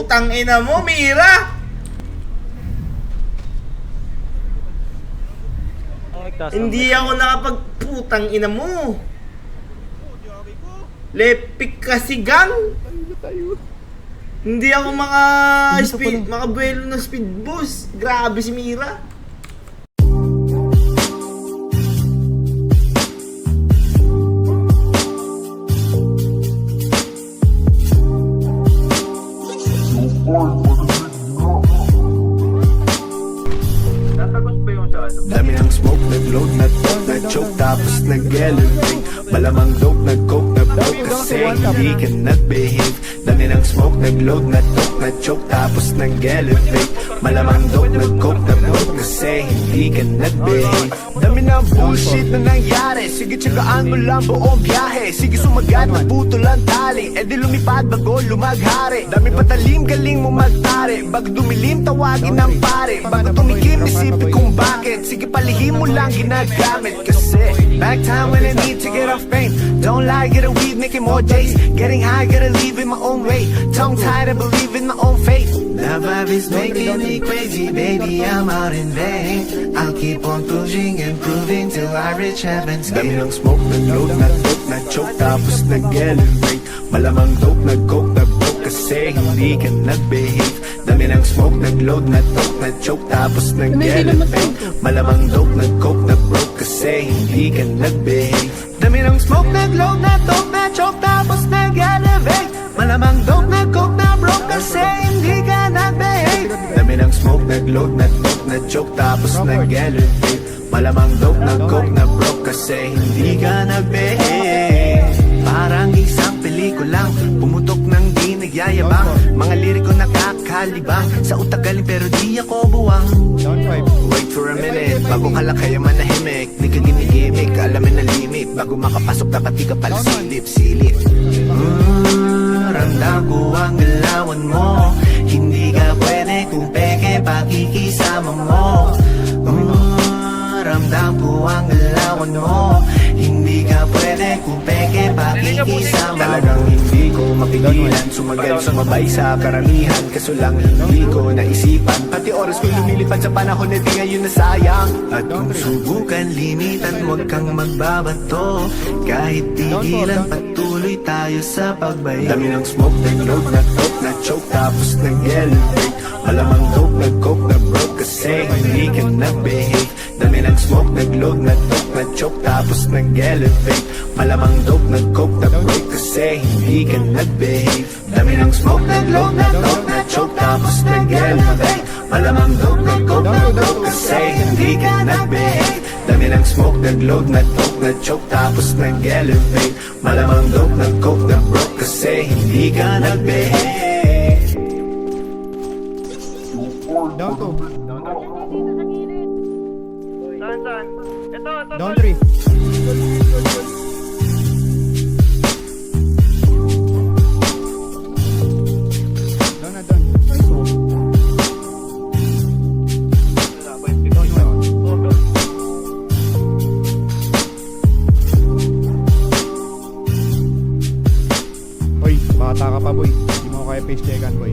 putang ina mo, Mira! Hindi ako nakapagputang ina mo. Lepik kasi gang. Hindi ako makabuelo ng speed boost. Grabe si Mira. Dami ng smoke, nag-load, nag-talk, nag-choke, tapos nag-elevate. Malamang dope, nag-coke, nag-broke kasi hindi ka nag-behave. Dami ng smoke, nag-load, nag-talk, nag-choke, tapos nag-elevate. Malamang dope, nag-coke, nag-broke kasi hindi ka nag-behave. Dami ng bullshit na nangyari, sige tsagaan mo lang buong biyahe. Sige sumagat, nagputol ang tali, edi lumipad bago lumaghari. Dami patalim, galing mo magtari, bago dumilim tawagin ng pare. Bago tumikim, isipin kung bakit, sige palihim mo lang ginagamit. Kasi back time when I need to get off pain. Don't lie, get a weed, making more days. Getting high, gotta leave in my own way. Tongue tied, I believe in my own faith. The vibe is making me crazy, baby, I'm out in vain. I'll keep on pushing and proving till I reach heaven's gate. Dami ng smoke, nag-load, nag-dope, nag-choke, tapos nag-elevate. Malamang dope, nag-coke, nag-broke kasi hindi ka nag-behave. Dami ng smoke, nag-load, nag-dope, nag-choke, tapos nag-elevate. Malamang dope, nag-coke, nag-broke kasi hindi ka nag-behave. Dami ng smoke, nag-load, nag-dope, nag-choke, tapos nag-elevate. Malamang dope, nag-coke, nag-broke kasi hindi ka nag-behave. Dami ng smoke, nag-load, nag-dope, nag-choke, tapos nag-elevate. Malamang dope, nag-coke, nag-broke kasi hindi ka nag-behave. Parang isang pelikulang pumutok ng di nagyayabang. Mga liriko nakakalibang, sa utak galing pero di ako buwang. Wait for a minute, bago ka lang kaya manahimik. Di ka ginigimik, alamin na limit. Bago makapasok dapat di ka pala silip. Ramdam ko ang galawan mo, hindi ka pwede kung peke pakikisama mo. Ramdam ko ang galawan mo, hindi ka pwede kung peke pakikisama mo. Talagang hindi ko mapigilan, sumagal, sumabay sa karamihan. Kaso lang hindi ko naisipan, pati oras ko lumilipad sa panahon na di ngayon nasayang. At kung subukan limitan, huwag kang magbabato. Kahit tigilan, patuloy tayo sa pagbayo. Dami ng smoke, nag-load, nag-talk, nag-choke, tapos nag-elevate. Malamang dope, nag-coke, nag-broke kasi hindi ka nag-behave. Dami ng smoke, nag-load, nag-talk, nag-choke, tapos nag-elevate. Malamang dope, nag-coke, nag-broke kasi hindi ka nag-behave. Dami ng smoke, nag-load, nag-talk, nag-choke, tapos nag-elevate. Malamang dope, nag-coke, nag-broke kasi hindi ka nag-behave. Dami ng smoke, nag-load, nag-talk, nag-choke, tapos nag-elevate. Malamang dope, nag-coke, nag-broke kasi hindi ka nag-behave. Down 2. Saan? Ito. Down 3. Down na, down. Boy, bata ka pa boy. Hindi mo kaya face checkan boy.